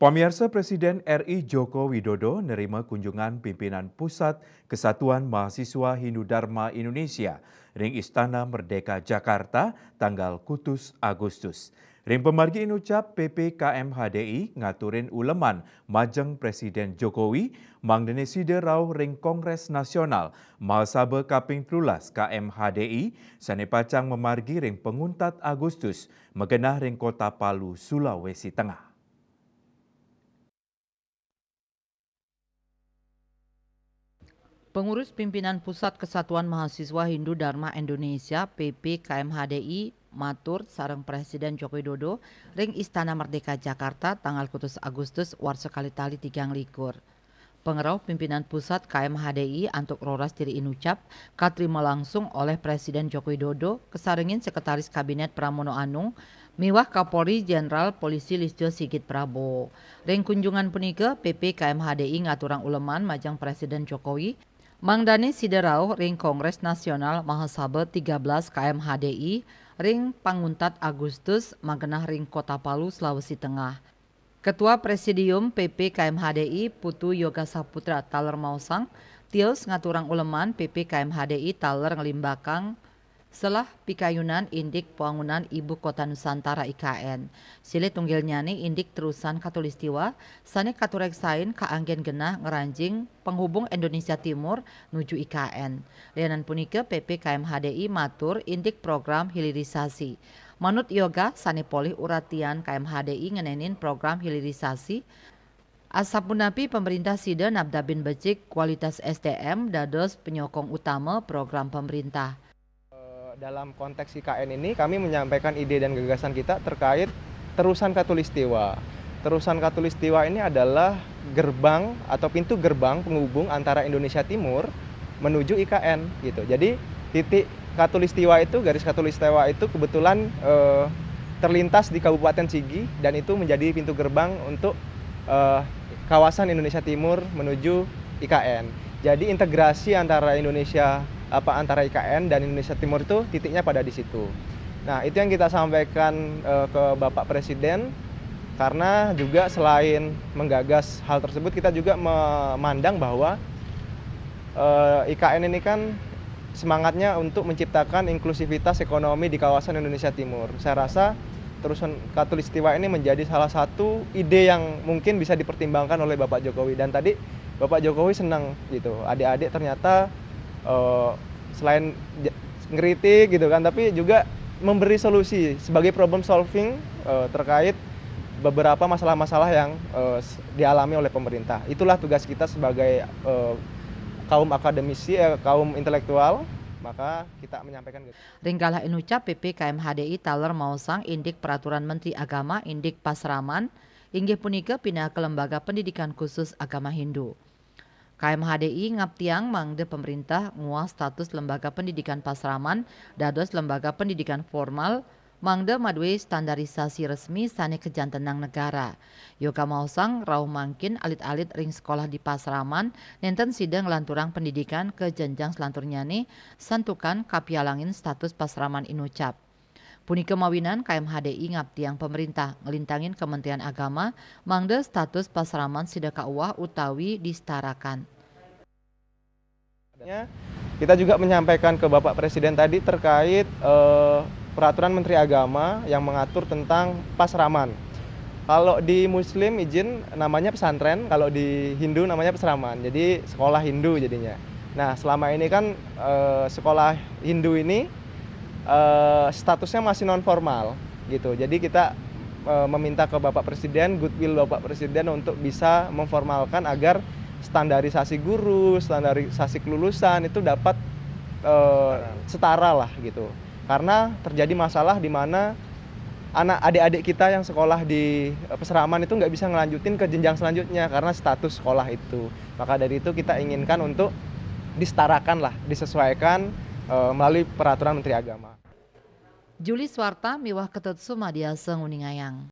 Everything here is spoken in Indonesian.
Pemirsa Presiden RI Joko Widodo nerima kunjungan pimpinan Pusat Kesatuan Mahasiswa Hindu Dharma Indonesia ring Istana Merdeka Jakarta tanggal kutus Agustus. Ring pemargi inucap PPKM HDI ngaturin uleman majeng Presiden Jokowi mangdene side rau ring Kongres Nasional Mahasabe Kaping 13 KM HDI sane pacang memargi ring penguntat Agustus megenah ring Kota Palu, Sulawesi Tengah. Pengurus Pimpinan Pusat Kesatuan Mahasiswa Hindu Dharma Indonesia PPKM HDI matur sareng Presiden Joko Widodo ring Istana Merdeka Jakarta tanggal kutus Agustus war sekali tali 3 Pengerau Pimpinan Pusat KM HDI antuk roras diri inucap katrima langsung oleh Presiden Joko Widodo kesarengin Sekretaris Kabinet Pramono Anung miwah Kapolri Jenderal Polisi Listio Sigit Prabowo. Ring kunjungan punika PPKM HDI ngaturang uleman majang Presiden Jokowi mangdane siderau ring Kongres Nasional Mahasabe 13 KM HDI ring panguntat Agustus magenah ring Kota Palu, Sulawesi Tengah. Ketua Presidium PPKM HDI Putu Yoga Saputra taler mausang tios ngaturang uleman PPKM HDI taler ngelimbakang selah pikayunan indik pembangunan Ibu Kota Nusantara IKN. Sile tunggil nyani indik terusan katulistiwa sane katureksain kaanggen genah ngeranjing penghubung Indonesia Timur nuju IKN. Lianan punika PPKM HDI matur indik program hilirisasi. Manut yoga sane polih uratian KM HDI ngenenin program hilirisasi asapunapi pemerintah sida nabdabin becik kualitas SDM dados penyokong utama program pemerintah. Dalam konteks IKN ini kami menyampaikan ide dan gagasan kita terkait terusan katulistiwa. Terusan katulistiwa ini adalah gerbang atau pintu gerbang penghubung antara Indonesia Timur menuju IKN gitu. Jadi titik katulistiwa itu, garis katulistiwa itu kebetulan terlintas di Kabupaten Sigi dan itu menjadi pintu gerbang untuk kawasan Indonesia Timur menuju IKN. Jadi integrasi antara antara IKN dan Indonesia Timur itu titiknya pada di situ. Nah, itu yang kita sampaikan ke Bapak Presiden karena juga selain menggagas hal tersebut kita juga memandang bahwa IKN ini kan semangatnya untuk menciptakan inklusivitas ekonomi di kawasan Indonesia Timur. Saya rasa terusan katulistiwa ini menjadi salah satu ide yang mungkin bisa dipertimbangkan oleh Bapak Jokowi dan tadi Bapak Jokowi senang gitu. Adik-adik ternyata selain ngeritik gitu kan, tapi juga memberi solusi sebagai problem solving terkait beberapa masalah-masalah yang dialami oleh pemerintah. Itulah tugas kita sebagai kaum akademisi, kaum intelektual, maka kita menyampaikan gitu. Ringkalah inucap PPKM HDI taler mausang indik peraturan Menteri Agama indik Pasraman inggih punika pindah ke Lembaga Pendidikan Khusus Agama Hindu. KM HDI ngaptiang mangde pemerintah nguas status lembaga pendidikan pasraman dados lembaga pendidikan formal mangde madwe standarisasi resmi sane kejantenang negara. Yoga mausang rauh mangkin alit-alit ring sekolah di pasraman nenten sidang lanturang pendidikan ke jenjang selanturnyane santukan kapialangin status pasraman inucap. Punika mawinan KM HDI ngaptiang pemerintah ngelintangin Kementerian Agama mangde status pasraman sida kauwah utawi disetarakan. Kita juga menyampaikan ke Bapak Presiden tadi terkait peraturan Menteri Agama yang mengatur tentang pasraman. Kalau di Muslim izin namanya pesantren, kalau di Hindu namanya pesraman. Jadi sekolah Hindu jadinya. Nah selama ini kan sekolah Hindu ini statusnya masih non formal gitu. Jadi kita meminta ke Bapak Presiden, goodwill Bapak Presiden untuk bisa memformalkan agar standarisasi guru, standarisasi kelulusan itu dapat setara lah gitu. Karena terjadi masalah di mana adik-adik kita yang sekolah di pesraman itu nggak bisa ngelanjutin ke jenjang selanjutnya karena status sekolah itu. Maka dari itu kita inginkan untuk disetarakan lah, disesuaikan melalui peraturan Menteri Agama. Juli Swarta miwah Ketut Sumadiasa Nguningayang.